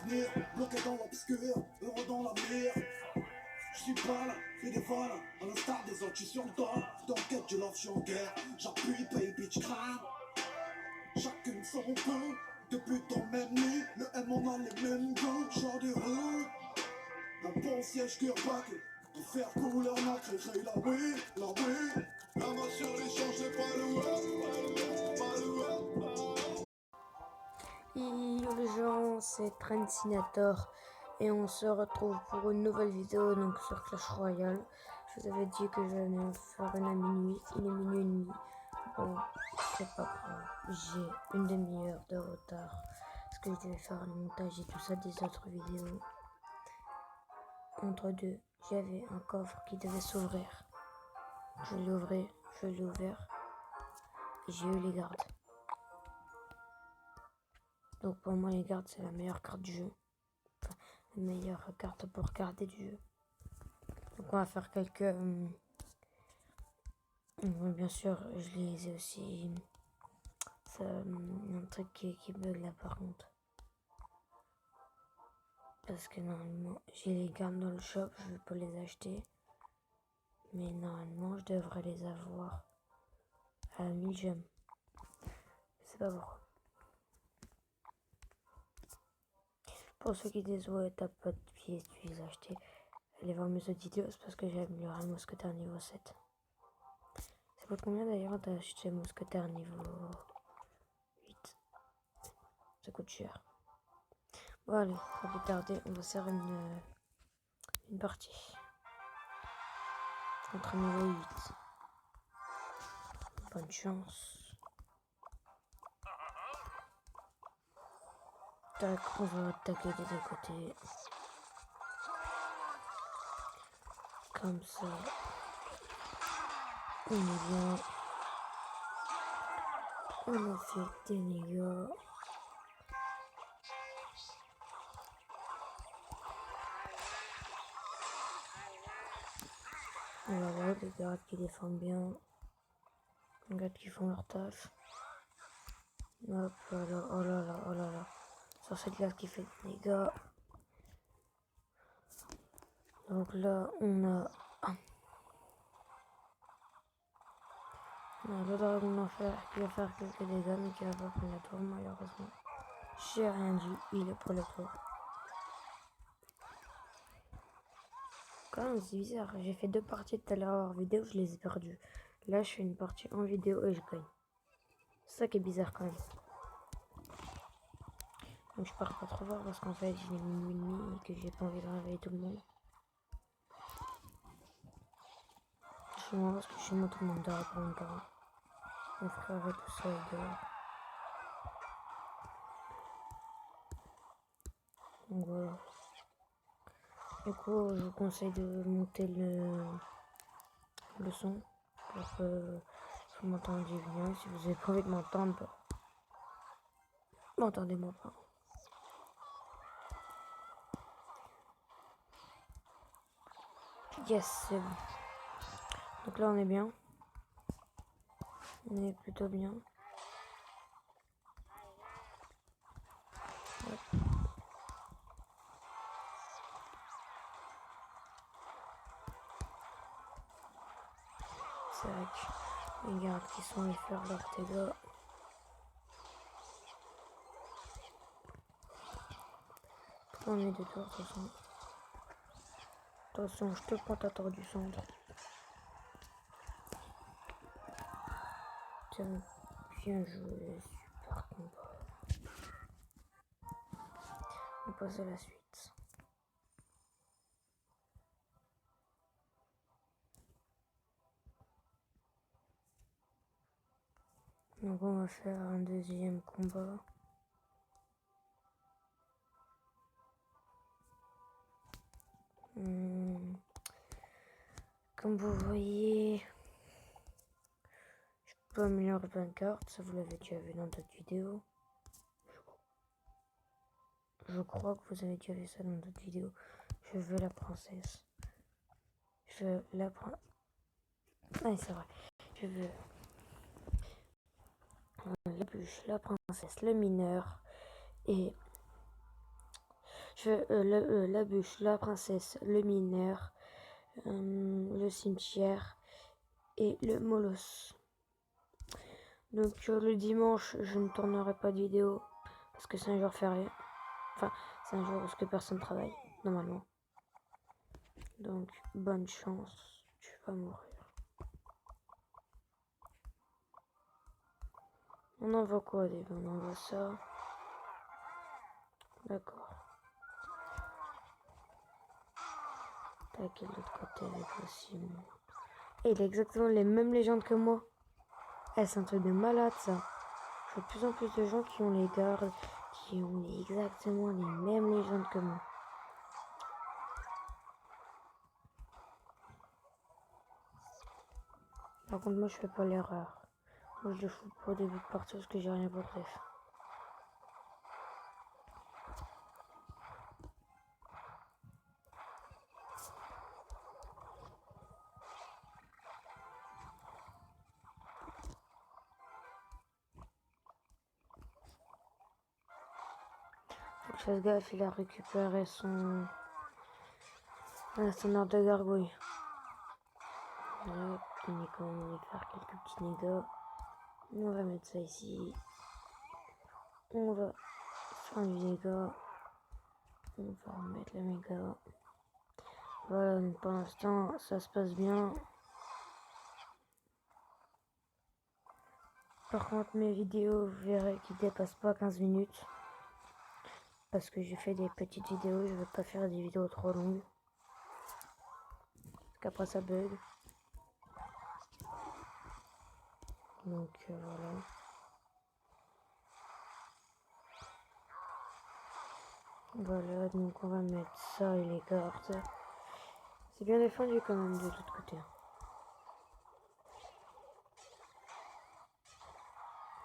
l'avenir, bloqué dans l'obscur, heureux dans la mire. Je suis pas là, fais des vols, à l'instar des autres, je suis sur le dos. Dans quête du love, je suis en guerre, j'appuie, paye, bitch, crame. Chacune son peu, depuis ton même lit, le M on a les mêmes goûts, genre des rues. Un bon siège curbac, de faire couleur nacré, la oui, la oui. La main sur l'échange, j'ai pas le web, pas le web. Yo les gens, c'est Trendinator et on se retrouve pour une nouvelle vidéo donc sur Clash Royale. Je vous avais dit que j'allais faire une à minuit, il est minuit et demi. Bon, c'est pas grave, j'ai une demi-heure de retard parce que je devais faire le montage et tout ça des autres vidéos. Entre deux, j'avais un coffre qui devait s'ouvrir. Je l'ai ouvert et j'ai eu les gardes. Donc pour moi les gardes c'est la meilleure carte du jeu. Enfin, la meilleure carte pour garder du jeu. Donc on va faire quelques... bien sûr je les ai aussi... C'est un truc qui bug là par contre. Parce que normalement j'ai les gardes dans le shop, je vais pas les acheter. Mais normalement je devrais les avoir à 1000 gemmes. Je sais pas pourquoi. Pour ceux qui disent ouais t'as pas de pièces, tu les as achetés. Allez voir mes autres vidéos, c'est parce que j'ai amélioré le mousquetaire niveau 7. Ça coûte combien d'ailleurs d'acheter le mousquetaire niveau 8? Ça coûte cher. Bon allez, pas plus tarder, on va faire une partie. Contre niveau 8. Bonne chance. Tac, on va attaquer des deux côtés. Comme ça. On est bien. On a fait des dégâts. On va voir des gardes qui défendent bien. Les gardes qui font leur taf. Hop là, oh là là, oh là là. Sur cette glace qui fait des dégâts. Donc là, on a le dragon d'enfer qui va faire quelques dégâts, mais qui va pas prendre la tour, malheureusement. J'ai rien dit, il est pour la tour. Quand même, c'est bizarre. J'ai fait 2 parties tout à l'heure en vidéo, je les ai perdues. Là, je fais une partie en vidéo et je gagne. C'est ça qui est bizarre quand même. Donc, je pars pas trop fort parce qu'en fait, il est minuit et demi et que j'ai pas envie de réveiller tout le monde. Chez moi, parce que chez moi, tout le monde dort pour longtemps. Mon frère et tout ça, il dort. Donc voilà. Du coup, je vous conseille de monter le son pour que vous m'entendiez bien. Si vous avez pas envie de m'entendre, m'entendez-moi pas. Yes, c'est bon. Donc là, on est bien. On est plutôt bien. Ouais. C'est vrai que les gardes qui sont allés faire leur dégâts. On est de tours, de toute façon. Attention, je te prends ta tour du centre. Tiens, bien joué, super combat. On passe à la suite. Donc on va faire un deuxième combat. Comme vous voyez, je peux améliorer plein de cartes, ça vous l'avez déjà vu dans d'autres vidéos. Je crois que vous avez déjà vu ça dans d'autres vidéos. Je veux la princesse. Je veux la princesse. Ah, c'est vrai. Je veux la bûche, la princesse, le mineur et Je fais la bûche, la princesse, le mineur, le cimetière et le molosse. Donc le dimanche, je ne tournerai pas de vidéo parce que c'est un jour férié. Enfin, c'est un jour où personne travaille, normalement. Donc, bonne chance, tu vas mourir. On envoie quoi, on envoie ça. D'accord. Tac, et de l'autre côté avec aussi. Et il a exactement les mêmes légendes que moi. C'est un truc de malade, ça. Je vois de plus en plus de gens qui ont les gardes, qui ont exactement les mêmes légendes que moi. Par contre, moi, je fais pas l'erreur. Moi, je le fous pas au début de partie parce que j'ai rien pour def. Faut que je fasse gaffe, il a récupéré son ordre de gargouille. Là, il est quand même allé faire quelques petits dégâts. On va mettre ça ici. On va faire du dégât. On va remettre le méga. Voilà, donc pour l'instant, ça se passe bien. Par contre, mes vidéos, vous verrez qu'ils dépassent pas 15 minutes. Parce que j'ai fait des petites vidéos, je veux pas faire des vidéos trop longues. Parce qu'après ça bug. Donc voilà. Voilà, donc on va mettre ça et les cartes. C'est bien défendu quand même de l'autre côté.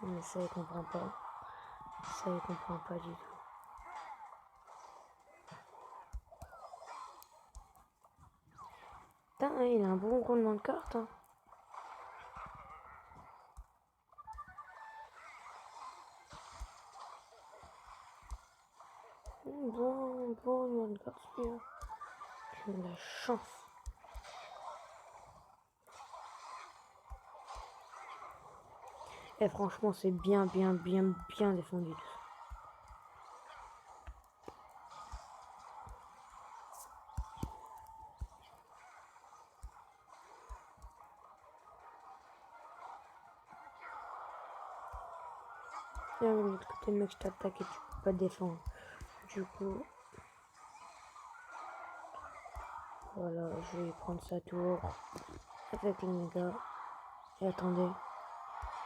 Mais ça, il comprend pas. Ça, il comprend pas du tout. Putain, il a un bon roulement de cartes. Hein. Bon roulement de cartes, c'est bien. J'ai de la chance. Et franchement, c'est bien défendu. Et de l'autre côté, le mec, je t'attaque et tu peux pas défendre. Du coup, voilà, je vais prendre sa tour avec le méga. Et attendez.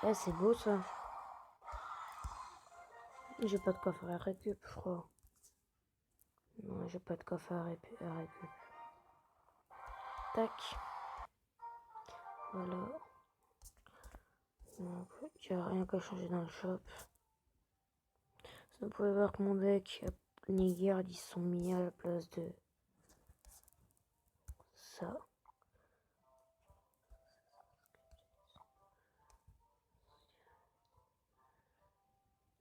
Eh, c'est beau ça. J'ai pas de quoi faire la récup, je crois. Non, j'ai pas de quoi faire la récup. Tac. Voilà. Donc, il n'y a rien qu'à changer dans le shop. Vous pouvez voir que mon deck, les gardes, ils sont mis à la place de ça.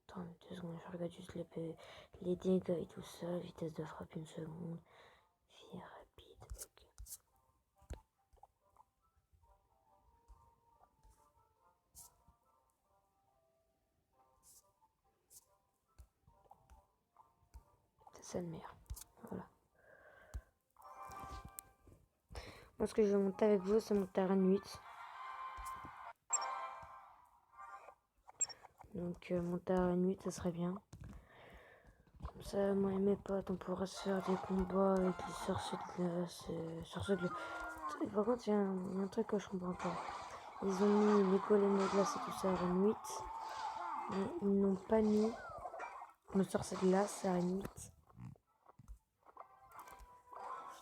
Attends 2 secondes, je regarde juste les dégâts et tout ça. Vitesse de frappe 1 seconde. Vie rapide, ok. C'est ça le meilleur. Voilà. Moi, ce que je vais monter avec vous, c'est mon terrain 8. Donc, mon terrain 8, ça serait bien. Comme ça, moi et mes potes, on pourra se faire des combats avec les sorciers de glace. Par contre, il y a un truc que je comprends pas. Ils ont mis les golems de glace et tout ça à 8. Mais ils n'ont pas mis le sorcier de glace à 8.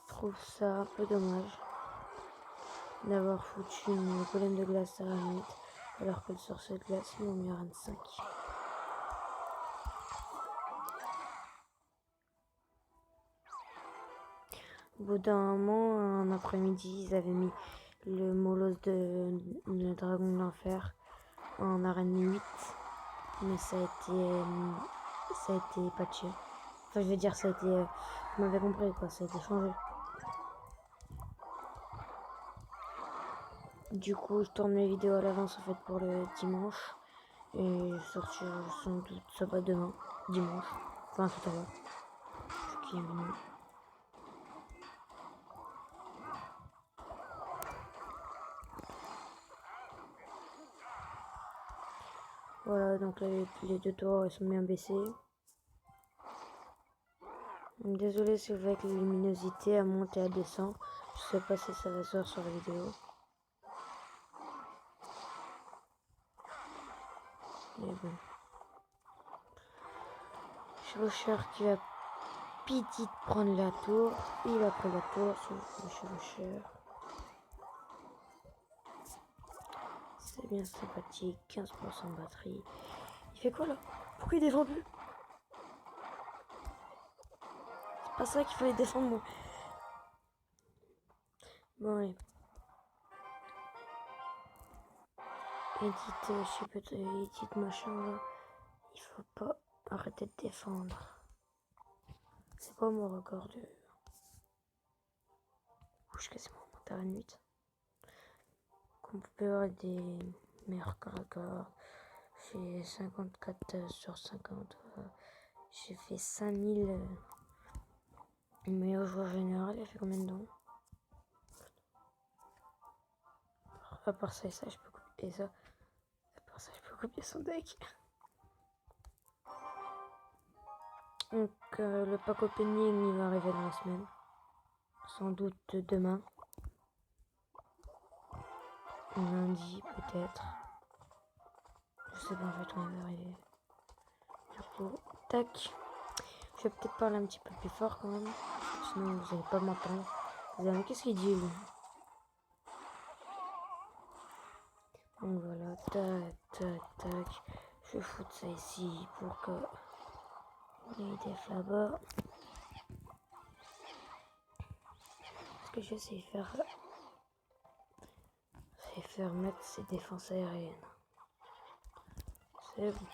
Je trouve ça un peu dommage d'avoir foutu une golem de glace à 8 alors que le sorcier de glace ils l'ont mis à 25. Au bout d'un moment, un après-midi, ils avaient mis le molosse de le dragon de l'enfer en arène 8, mais ça a été patché. Enfin, je veux dire, ça a été... vous m'avez compris, quoi, ça a été changé. Du coup, je tourne mes vidéos à l'avance, en fait, pour le dimanche. Et sortir sans doute, ça va demain, dimanche. Enfin, tout à l'heure. Qui est venu. Voilà, donc là, les deux tours, ils sont bien baissés. Désolé si vous voyez que la luminosité a monté, à descend. Je sais pas si ça va se voir sur la vidéo. Mais bon. Chevaucheur qui va petite prendre la tour. Il a pris la tour sur le chevaucheur. C'est bien sympathique. 15% de batterie. Il fait quoi là? Pourquoi il défend plus? C'est pas ça qu'il fallait défendre moi. Bon allez. Edit, je sais pas, edit machin là. Il faut pas arrêter de défendre. C'est quoi mon record de... Je suis quasiment monté à 28. On peut avoir des meilleurs records. J'ai 54 sur 50. J'ai fait 5000. Le meilleur joueur général, il a fait combien de dons? À part ça et ça, je peux copier ça. À part ça, je peux copier son deck. Donc, le pack opening, il va arriver dans la semaine. Sans doute demain. Lundi, peut-être. Je sais pas, en fait, on va arriver. Du coup, tac. Je vais peut-être parler un petit peu plus fort quand même. Sinon, vous allez pas m'entendre. Vous allez, qu'est-ce qu'il dit, lui? Donc voilà, tac, tac, tac. Je vais foutre ça ici pour que il y ait des là-bas. Ce que je sais faire, c'est faire mettre ses défenses aériennes. C'est bon.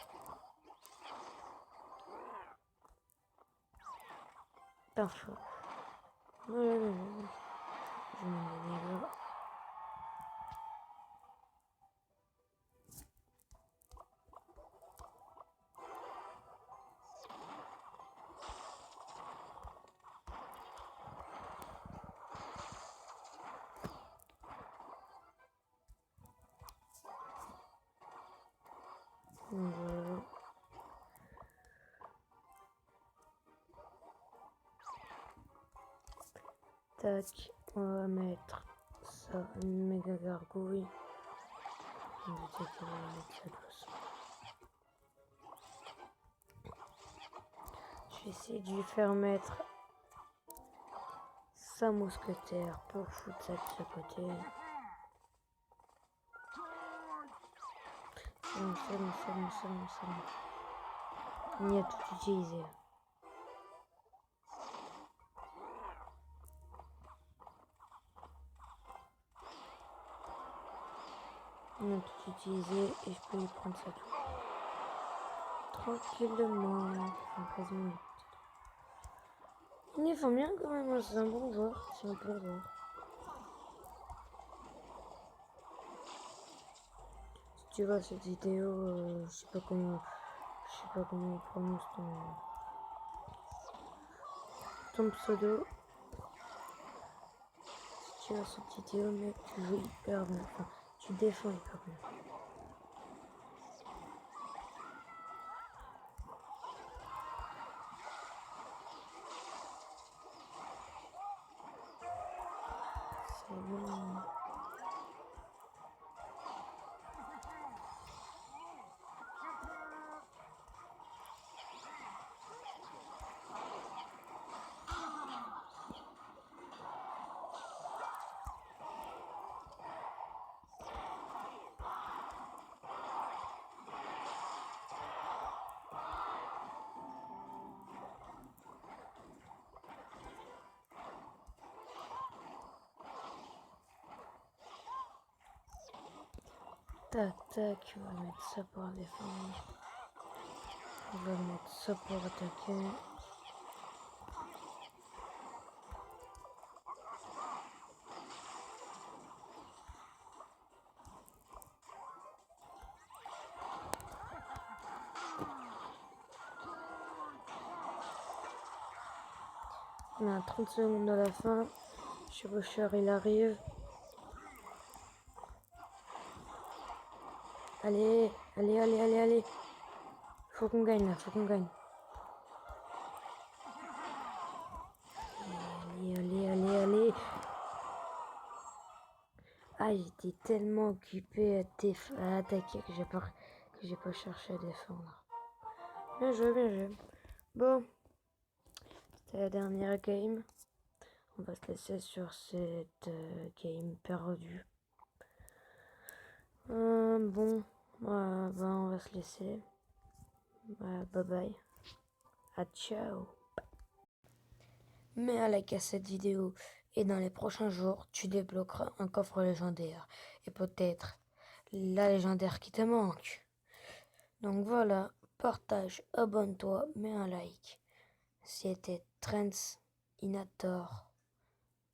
Parfait. Je vais m'en donner là. Voilà. Tac, on va mettre ça, une méga gargouille. On va mettre ça doucement. Je vais essayer de lui faire mettre sa mousquetaire pour foutre ça de ce côté. C'est bon. On y a tout utilisé. On a tout utilisé et je peux lui prendre ça tout. Tranquillement. Enfin, quasiment. Il défend bien quand même, c'est un bon joueur. C'est un bon joueur. Si tu vois cette vidéo, je sais pas comment on prononce ton pseudo. Si tu vois cette vidéo, mec, tu joues hyper bien. Enfin, tu défends hyper bien. C'est bon. Tac, tac, on va mettre ça pour défendre. On va mettre ça pour attaquer. On a 30 secondes à la fin. Chevaucheur, il arrive. Allez, allez, allez, allez, allez. Faut qu'on gagne là, faut qu'on gagne. Allez, allez, allez, allez. Ah, j'étais tellement occupé à attaquer que j'ai pas cherché à défendre. Bien joué, bien joué. Bon, c'était la dernière game. On va se laisser sur cette game perdue. Bon, on va se laisser. Bye bye. À ciao. Mets un like à cette vidéo et dans les prochains jours, tu débloqueras un coffre légendaire et peut-être la légendaire qui te manque. Donc voilà, partage, abonne-toi, mets un like. C'était Trends Inator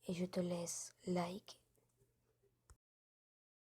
et je te laisse like